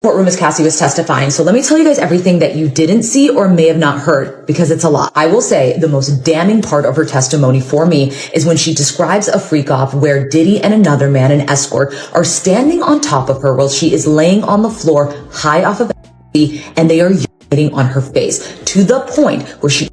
Courtroom as Cassie was testifying. So let me tell you guys everything that you didn't see or may have not heard, because it's a lot. I will say the most damning part of her testimony for me is when she describes a freak off where Diddy and another man, an escort, are standing on top of her while she is laying on the floor high off of ecstasy, and they are urinating on her face to the point where she...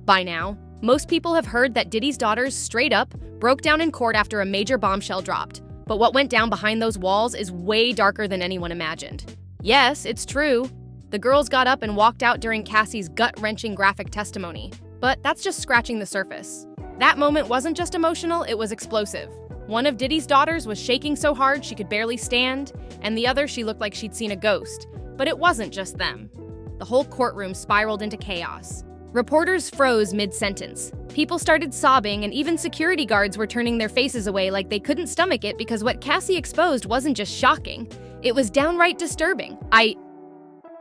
By now, most people have heard that Diddy's daughters straight up broke down in court after a major bombshell dropped. But what went down behind those walls is way darker than anyone imagined. Yes, it's true. The girls got up and walked out during Cassie's gut-wrenching graphic testimony. But that's just scratching the surface. That moment wasn't just emotional, it was explosive. One of Diddy's daughters was shaking so hard she could barely stand, and the other she looked like she'd seen a ghost. But it wasn't just them. The whole courtroom spiraled into chaos. Reporters froze mid-sentence. People started sobbing, and even security guards were turning their faces away like they couldn't stomach it, because what Cassie exposed wasn't just shocking. It was downright disturbing.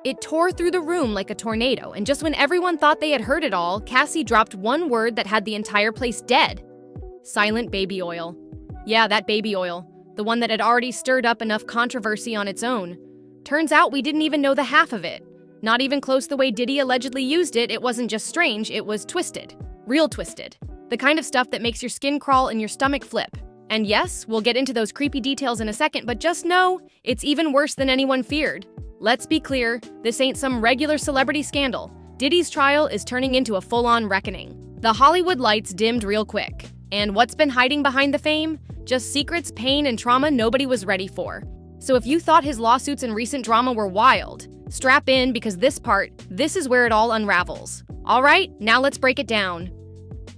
It tore through the room like a tornado, and just when everyone thought they had heard it all, Cassie dropped one word that had the entire place dead. Silent baby oil. Yeah, that baby oil. The one that had already stirred up enough controversy on its own. Turns out we didn't even know the half of it. Not even close the way Diddy allegedly used it. It wasn't just strange, it was twisted. Real twisted. The kind of stuff that makes your skin crawl and your stomach flip. And yes, we'll get into those creepy details in a second, but just know, it's even worse than anyone feared. Let's be clear, this ain't some regular celebrity scandal. Diddy's trial is turning into a full-on reckoning. The Hollywood lights dimmed real quick. And what's been hiding behind the fame? Just secrets, pain, and trauma nobody was ready for. So if you thought his lawsuits and recent drama were wild, strap in, because this is where it all unravels. All right, now let's break it down.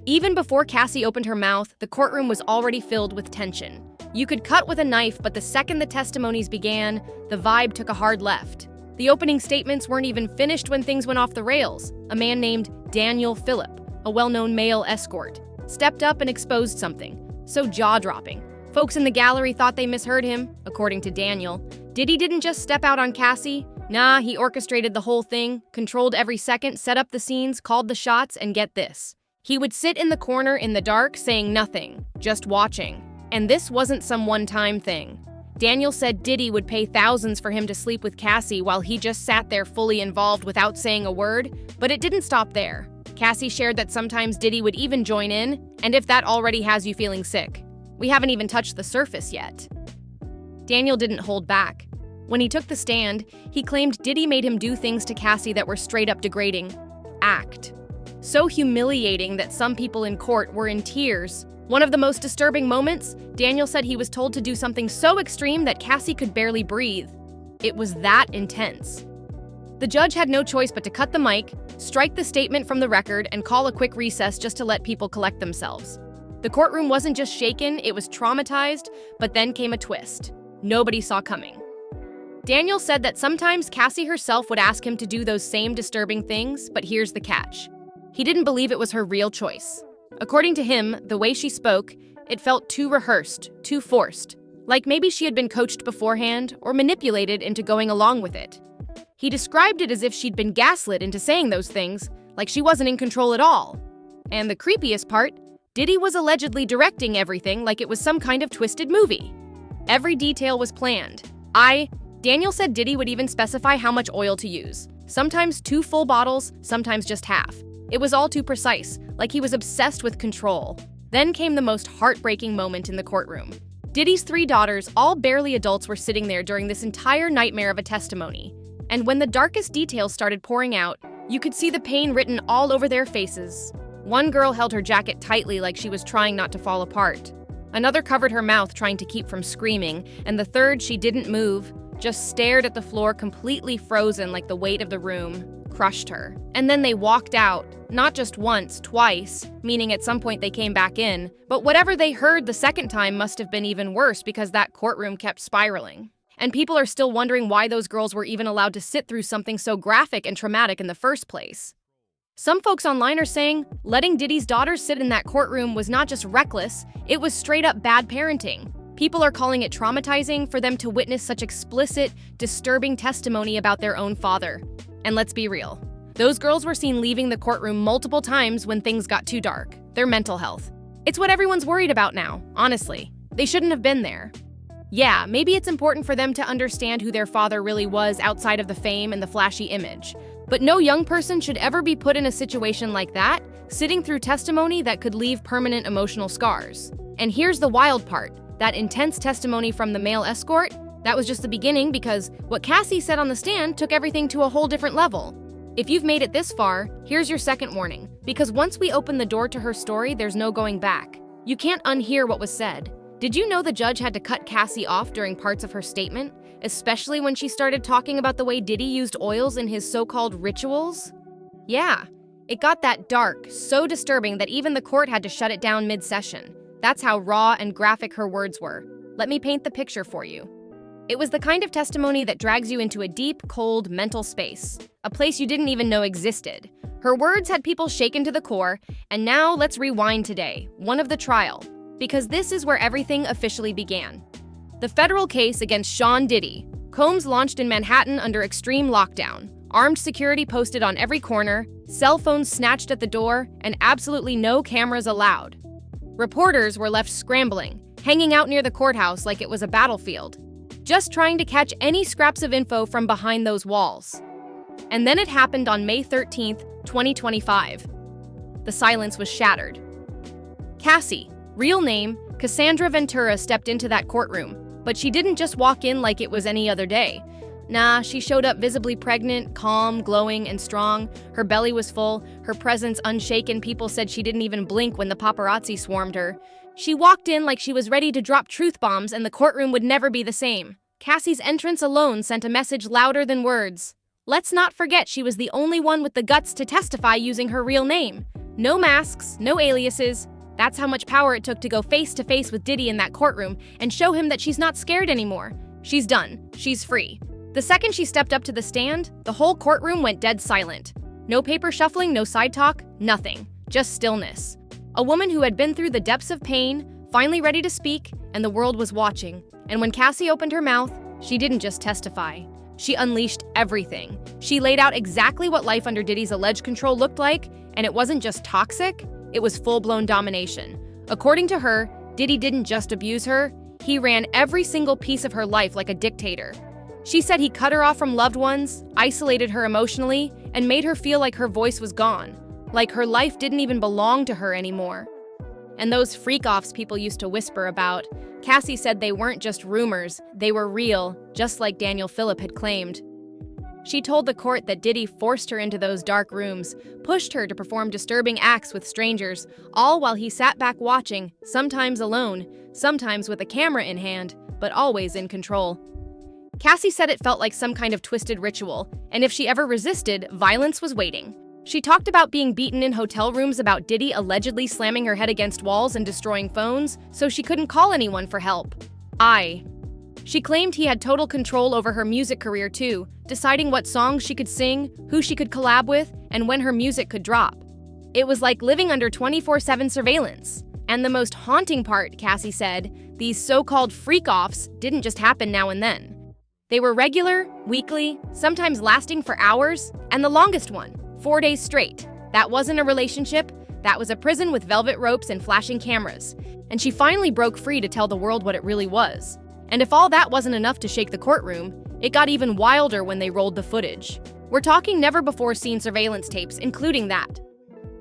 Even before Cassie opened her mouth, the courtroom was already filled with tension. You could cut with a knife, but the second the testimonies began, the vibe took a hard left. The opening statements weren't even finished when things went off the rails. A man named Daniel Phillip, a well-known male escort, stepped up and exposed something so jaw-dropping. Folks in the gallery thought they misheard him, according to Daniel. Diddy didn't just step out on Cassie. Nah, he orchestrated the whole thing, controlled every second, set up the scenes, called the shots, and get this. He would sit in the corner in the dark saying nothing, just watching. And this wasn't some one-time thing. Daniel said Diddy would pay thousands for him to sleep with Cassie while he just sat there fully involved without saying a word, but it didn't stop there. Cassie shared that sometimes Diddy would even join in, and if that already has you feeling sick, we haven't even touched the surface yet. Daniel didn't hold back. When he took the stand, he claimed Diddy made him do things to Cassie that were straight up degrading. Act. So humiliating that some people in court were in tears. One of the most disturbing moments, Daniel said he was told to do something so extreme that Cassie could barely breathe. It was that intense. The judge had no choice but to cut the mic, strike the statement from the record, and call a quick recess just to let people collect themselves. The courtroom wasn't just shaken, it was traumatized, but then came a twist. Nobody saw coming. Daniel said that sometimes Cassie herself would ask him to do those same disturbing things, but here's the catch. He didn't believe it was her real choice. According to him, the way she spoke, it felt too rehearsed, too forced. Like maybe she had been coached beforehand or manipulated into going along with it. He described it as if she'd been gaslit into saying those things, like she wasn't in control at all. And the creepiest part, Diddy was allegedly directing everything like it was some kind of twisted movie. Every detail was planned. Daniel said Diddy would even specify how much oil to use. Sometimes 2 full bottles, sometimes just half. It was all too precise, like he was obsessed with control. Then came the most heartbreaking moment in the courtroom. Diddy's 3 daughters, all barely adults, were sitting there during this entire nightmare of a testimony. And when the darkest details started pouring out, you could see the pain written all over their faces. One girl held her jacket tightly like she was trying not to fall apart. Another covered her mouth trying to keep from screaming, and the third, she didn't move, just stared at the floor completely frozen like the weight of the room crushed her. And then they walked out, not just once, twice, meaning at some point they came back in, but whatever they heard the second time must have been even worse because that courtroom kept spiraling. And people are still wondering why those girls were even allowed to sit through something so graphic and traumatic in the first place. Some folks online are saying letting Diddy's daughters sit in that courtroom was not just reckless, it was straight up bad parenting. People are calling it traumatizing for them to witness such explicit, disturbing testimony about their own father. And let's be real, those girls were seen leaving the courtroom multiple times when things got too dark. Their mental health. It's what everyone's worried about now, honestly. They shouldn't have been there. Yeah, maybe it's important for them to understand who their father really was outside of the fame and the flashy image. But no young person should ever be put in a situation like that, sitting through testimony that could leave permanent emotional scars. And here's the wild part. That intense testimony from the male escort, that was just the beginning, because what Cassie said on the stand took everything to a whole different level. If you've made it this far, here's your second warning. Because once we open the door to her story, there's no going back. You can't unhear what was said. Did you know the judge had to cut Cassie off during parts of her statement, especially when she started talking about the way Diddy used oils in his so-called rituals? Yeah, it got that dark, so disturbing that even the court had to shut it down mid-session. That's how raw and graphic her words were. Let me paint the picture for you. It was the kind of testimony that drags you into a deep, cold, mental space, a place you didn't even know existed. Her words had people shaken to the core, and now let's rewind today, one of the trial, because this is where everything officially began. The federal case against Sean Diddy. Combs launched in Manhattan under extreme lockdown, armed security posted on every corner, cell phones snatched at the door, and absolutely no cameras allowed. Reporters were left scrambling, hanging out near the courthouse like it was a battlefield, just trying to catch any scraps of info from behind those walls. And then it happened on May 13th, 2025. The silence was shattered. Cassie, real name, Cassandra Ventura, stepped into that courtroom, but she didn't just walk in like it was any other day. Nah, she showed up visibly pregnant, calm, glowing, and strong. Her belly was full, her presence unshaken. People said she didn't even blink when the paparazzi swarmed her. She walked in like she was ready to drop truth bombs and the courtroom would never be the same. Cassie's entrance alone sent a message louder than words. Let's not forget she was the only one with the guts to testify using her real name. No masks, no aliases. That's how much power it took to go face to face with Diddy in that courtroom and show him that she's not scared anymore. She's done. She's free. The second she stepped up to the stand, the whole courtroom went dead silent. No paper shuffling, no side talk, nothing. Just stillness. A woman who had been through the depths of pain, finally ready to speak, and the world was watching. And when Cassie opened her mouth, she didn't just testify. She unleashed everything. She laid out exactly what life under Diddy's alleged control looked like, and it wasn't just toxic, it was full-blown domination. According to her, Diddy didn't just abuse her, he ran every single piece of her life like a dictator. She said he cut her off from loved ones, isolated her emotionally, and made her feel like her voice was gone, like her life didn't even belong to her anymore. And those freak-offs people used to whisper about, Cassie said they weren't just rumors, they were real, just like Daniel Phillip had claimed. She told the court that Diddy forced her into those dark rooms, pushed her to perform disturbing acts with strangers, all while he sat back watching, sometimes alone, sometimes with a camera in hand, but always in control. Cassie said it felt like some kind of twisted ritual, and if she ever resisted, violence was waiting. She talked about being beaten in hotel rooms, about Diddy allegedly slamming her head against walls and destroying phones, so she couldn't call anyone for help. She claimed he had total control over her music career too, deciding what songs she could sing, who she could collab with, and when her music could drop. It was like living under 24/7 surveillance. And the most haunting part, Cassie said, these so-called freak-offs didn't just happen now and then. They were regular, weekly, sometimes lasting for hours, and the longest one, 4 days straight. That wasn't a relationship, that was a prison with velvet ropes and flashing cameras. And she finally broke free to tell the world what it really was. And if all that wasn't enough to shake the courtroom, it got even wilder when they rolled the footage. We're talking never-before-seen surveillance tapes, including that.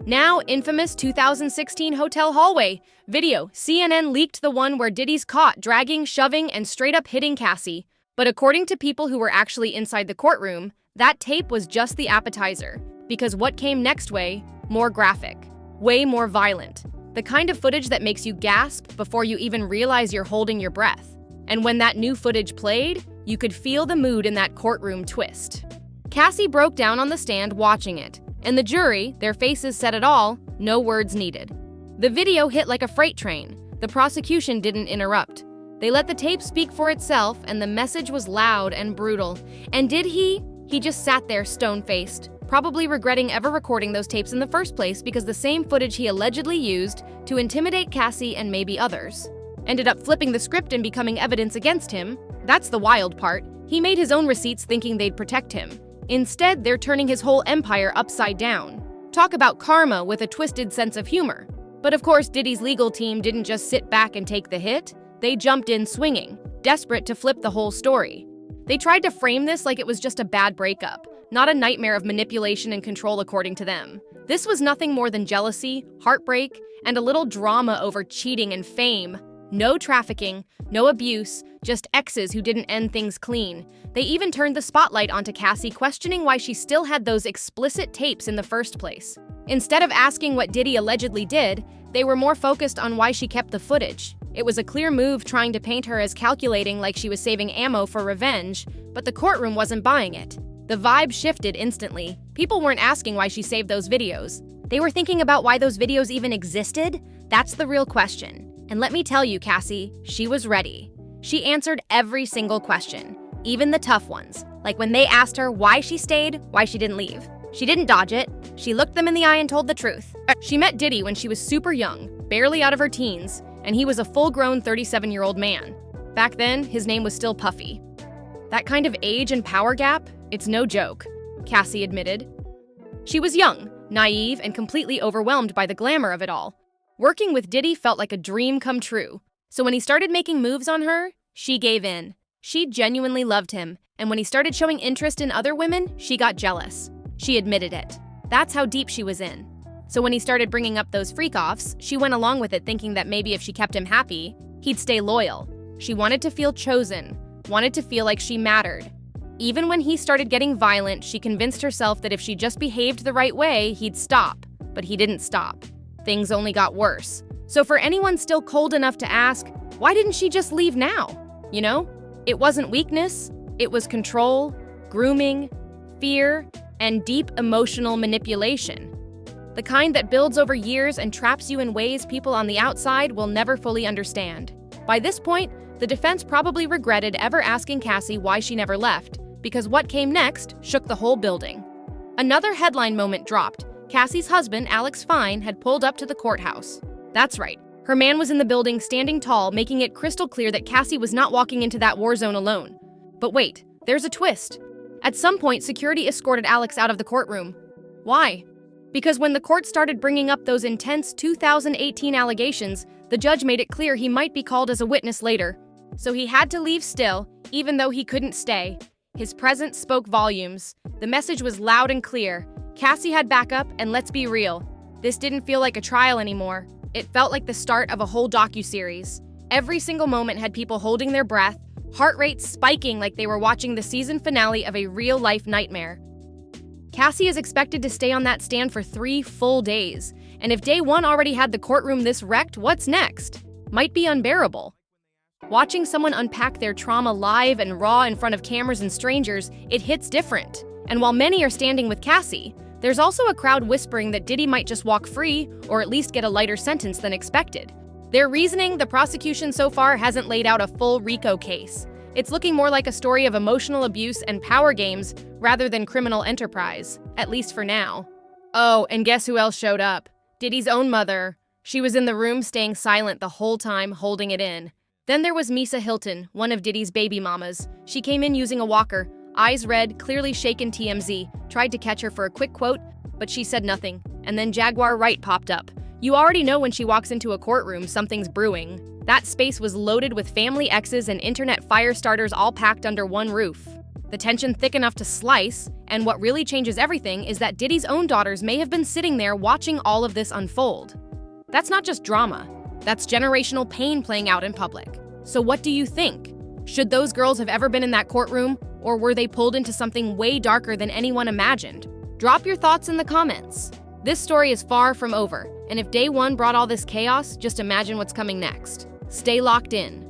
Now, infamous 2016 hotel hallway video. CNN leaked the one where Diddy's caught dragging, shoving, and straight-up hitting Cassie. But according to people who were actually inside the courtroom, that tape was just the appetizer. Because what came next way, more graphic, way more violent. The kind of footage that makes you gasp before you even realize you're holding your breath. And when that new footage played, you could feel the mood in that courtroom twist. Cassie broke down on the stand watching it, and the jury, their faces said it all, no words needed. The video hit like a freight train. The prosecution didn't interrupt. They let the tape speak for itself, and the message was loud and brutal. And did he? He just sat there stone-faced, probably regretting ever recording those tapes in the first place because the same footage he allegedly used to intimidate Cassie and maybe others ended up flipping the script and becoming evidence against him. That's the wild part. He made his own receipts thinking they'd protect him. Instead, they're turning his whole empire upside down. Talk about karma with a twisted sense of humor. But of course, Diddy's legal team didn't just sit back and take the hit. They jumped in swinging, desperate to flip the whole story. They tried to frame this like it was just a bad breakup, not a nightmare of manipulation and control according to them. This was nothing more than jealousy, heartbreak, and a little drama over cheating and fame. No trafficking, no abuse, just exes who didn't end things clean. They even turned the spotlight onto Cassie, questioning why she still had those explicit tapes in the first place. Instead of asking what Diddy allegedly did, they were more focused on why she kept the footage. It was a clear move trying to paint her as calculating, like she was saving ammo for revenge, but the courtroom wasn't buying it. The vibe shifted instantly. People weren't asking why she saved those videos. They were thinking about why those videos even existed. That's the real question. And let me tell you, Cassie, she was ready. She answered every single question, even the tough ones, like when they asked her why she stayed, why she didn't leave. She didn't dodge it. She looked them in the eye and told the truth. She met Diddy when she was super young, barely out of her teens, and he was a full-grown 37-year-old man. Back then, his name was still Puffy. That kind of age and power gap, it's no joke, Cassie admitted. She was young, naive, and completely overwhelmed by the glamour of it all. Working with Diddy felt like a dream come true. So when he started making moves on her, she gave in. She genuinely loved him, and when he started showing interest in other women, she got jealous. She admitted it. That's how deep she was in. So when he started bringing up those freak-offs, she went along with it, thinking that maybe if she kept him happy, he'd stay loyal. She wanted to feel chosen, wanted to feel like she mattered. Even when he started getting violent, she convinced herself that if she just behaved the right way, he'd stop. But he didn't stop. Things only got worse. So for anyone still cold enough to ask, why didn't she just leave now? You know, it wasn't weakness, it was control, grooming, fear, and deep emotional manipulation. The kind that builds over years and traps you in ways people on the outside will never fully understand. By this point, the defense probably regretted ever asking Cassie why she never left, because what came next shook the whole building. Another headline moment dropped. Cassie's husband, Alex Fine, had pulled up to the courthouse. That's right. Her man was in the building, standing tall, making it crystal clear that Cassie was not walking into that war zone alone. But wait, there's a twist. At some point, security escorted Alex out of the courtroom. Why? Because when the court started bringing up those intense 2018 allegations, the judge made it clear he might be called as a witness later. So he had to leave still, even though he couldn't stay. His presence spoke volumes. The message was loud and clear. Cassie had backup, and let's be real. This didn't feel like a trial anymore. It felt like the start of a whole docuseries. Every single moment had people holding their breath, heart rates spiking like they were watching the season finale of a real-life nightmare. Cassie is expected to stay on that stand for 3 full days. And if day 1 already had the courtroom this wrecked, what's next? Might be unbearable. Watching someone unpack their trauma live and raw in front of cameras and strangers, it hits different. And while many are standing with Cassie, there's also a crowd whispering that Diddy might just walk free or at least get a lighter sentence than expected. Their reasoning, the prosecution so far hasn't laid out a full RICO case. It's looking more like a story of emotional abuse and power games rather than criminal enterprise, at least for now. Oh, and guess who else showed up? Diddy's own mother. She was in the room staying silent the whole time, holding it in. Then there was Misa Hilton, one of Diddy's baby mamas. She came in using a walker, eyes red, clearly shaken. TMZ tried to catch her for a quick quote, but she said nothing. And then Jaguar Wright popped up. You already know when she walks into a courtroom, something's brewing. That space was loaded with family exes and internet fire starters all packed under one roof. The tension thick enough to slice, and what really changes everything is that Diddy's own daughters may have been sitting there watching all of this unfold. That's not just drama. That's generational pain playing out in public. So what do you think? Should those girls have ever been in that courtroom, or were they pulled into something way darker than anyone imagined? Drop your thoughts in the comments. This story is far from over, and if day 1 brought all this chaos, just imagine what's coming next. Stay locked in.